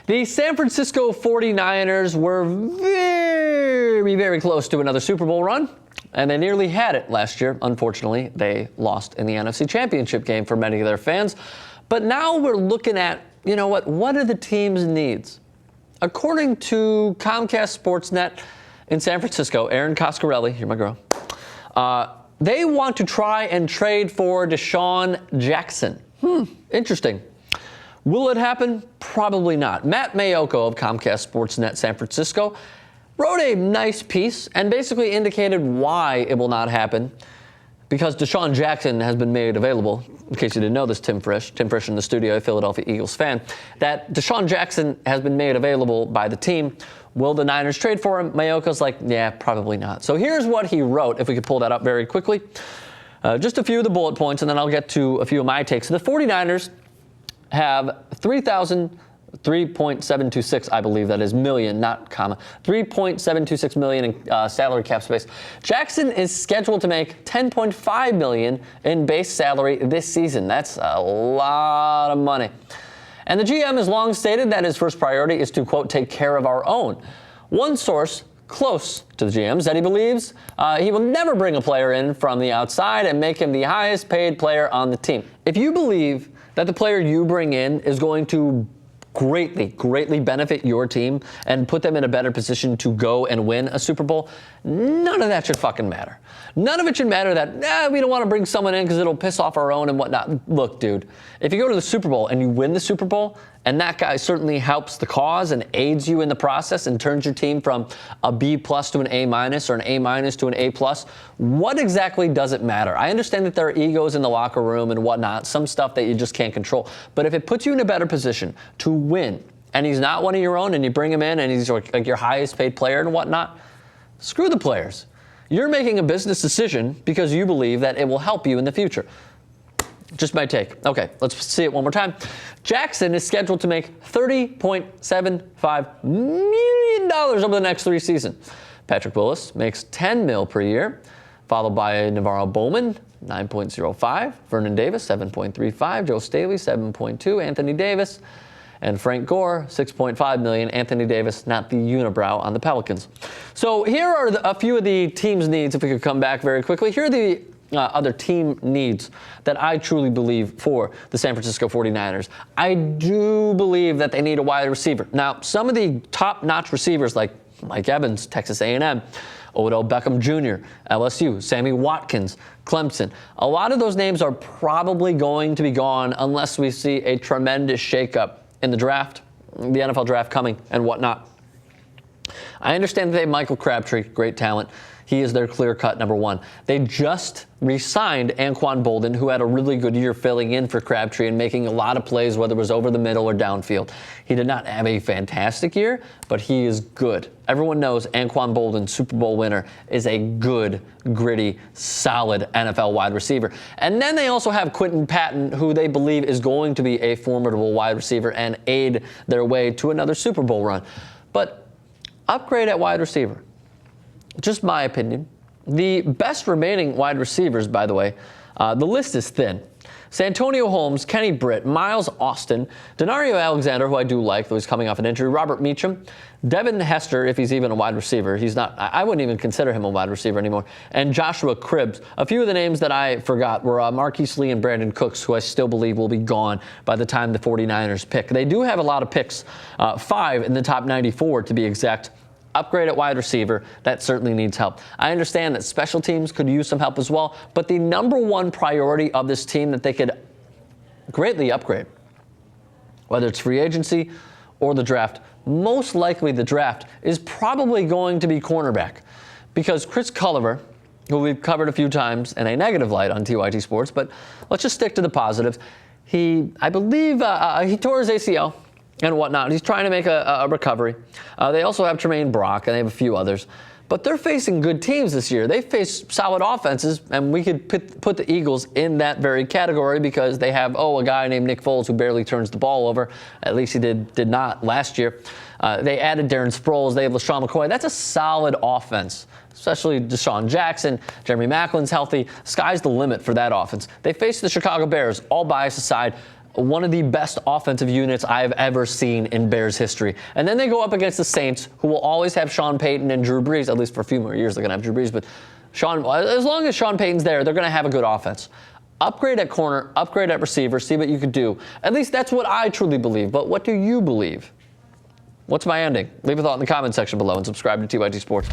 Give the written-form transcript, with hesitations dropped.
The San Francisco 49ers were very, very close to another Super Bowl run, and they nearly had it last year. Unfortunately, they lost in the NFC Championship game for many of their fans. But now we're looking at, what are the team's needs? According to Comcast Sportsnet in San Francisco, Aaron Coscarelli, you're my girl, they want to try and trade for DeSean Jackson. Interesting. Will it happen? Probably not. Matt Mayoko of Comcast Sportsnet San Francisco wrote a nice piece and basically indicated why it will not happen, because DeSean Jackson has been made available. In case you didn't know this, Tim Frisch in the studio, a Philadelphia Eagles fan, that DeSean Jackson has been made available by the team. Will the Niners trade for him? Mayoko's like, yeah, probably not. So here's what he wrote, if we could pull that up very quickly. Just a few of the bullet points, and then I'll get to a few of my takes. So the 49ers have 3.726, I believe that is million, not comma, 3.726 million in salary cap space. Jackson is scheduled to make 10.5 million in base salary this season. That's a lot of money. And the GM has long stated that his first priority is to, quote, take care of our own. One source close to the GM said he believes he will never bring a player in from the outside and make him the highest paid player on the team. If you believe that the player you bring in is going to greatly benefit your team and put them in a better position to go and win a Super Bowl, none of that should fucking matter. None of it should matter that, we don't want to bring someone in because it'll piss off our own and whatnot. Look, dude, if you go to the Super Bowl and you win the Super Bowl, and that guy certainly helps the cause and aids you in the process and turns your team from a B+ to an A- or an A- to an A+, what exactly does it matter? I understand that there are egos in the locker room and whatnot, some stuff that you just can't control. But if it puts you in a better position to win, and he's not one of your own, and you bring him in and he's like your highest paid player and whatnot, screw the players. You're making a business decision because you believe that it will help you in the future. Just my take. Okay, let's see it one more time. Jackson is scheduled to make $30.75 million over the next 3 seasons. Patrick Willis makes $10 million per year, followed by Navarro Bowman, $9.05, Vernon Davis, $7.35, Joe Staley, $7.2, Anthony Davis, and Frank Gore, $6.5 million. Anthony Davis, not the unibrow on the Pelicans. So here are a few of the team's needs, if we could come back very quickly. Here are the other team needs that I truly believe for the San Francisco 49ers. I do believe that they need a wide receiver. Now, some of the top-notch receivers like Mike Evans, Texas A&M, Odell Beckham Jr., LSU, Sammy Watkins, Clemson. A lot of those names are probably going to be gone unless we see a tremendous shakeup in the draft, the NFL draft coming and whatnot. I understand that they have Michael Crabtree, great talent. He is their clear-cut number one. They just re-signed Anquan Boldin, who had a really good year filling in for Crabtree and making a lot of plays, whether it was over the middle or downfield. He did not have a fantastic year, but he is good. Everyone knows Anquan Boldin, Super Bowl winner, is a good, gritty, solid NFL wide receiver. And then they also have Quentin Patton, who they believe is going to be a formidable wide receiver and aid their way to another Super Bowl run. But upgrade at wide receiver. Just my opinion. The best remaining wide receivers, by the way, the list is thin. Santonio Holmes, Kenny Britt, Miles Austin, Denario Alexander, who I do like, though he's coming off an injury, Robert Meacham, Devin Hester, if he's even a wide receiver. He's not. I wouldn't even consider him a wide receiver anymore. And Joshua Cribbs. A few of the names that I forgot were Marquise Lee and Brandon Cooks, who I still believe will be gone by the time the 49ers pick. They do have a lot of picks, 5 in the top 94 to be exact. Upgrade at wide receiver, that certainly needs help. I understand that special teams could use some help as well, but the number one priority of this team that they could greatly upgrade, whether it's free agency or the draft, most likely the draft, is probably going to be cornerback. Because Chris Culliver, who we've covered a few times in a negative light on TYT Sports, but let's just stick to the positives. I believe he tore his ACL and whatnot. He's trying to make a recovery. They also have Tremaine Brock, and they have a few others. But they're facing good teams this year. They face solid offenses, and we could put the Eagles in that very category because they have, a guy named Nick Foles who barely turns the ball over. At least he did not last year. They added Darren Sproles. They have LaShawn McCoy. That's a solid offense, especially DeSean Jackson. Jeremy Macklin's healthy. Sky's the limit for that offense. They face the Chicago Bears, all bias aside. one of the best offensive units I've ever seen in Bears history. And then they go up against the Saints, who will always have Sean Payton and Drew Brees, at least for a few more years they're going to have Drew Brees, but as long as Sean Payton's there, they're going to have a good offense. Upgrade at corner, upgrade at receiver, see what you could do. At least that's what I truly believe, but what do you believe? What's my ending? Leave a thought in the comment section below and subscribe to TYT Sports.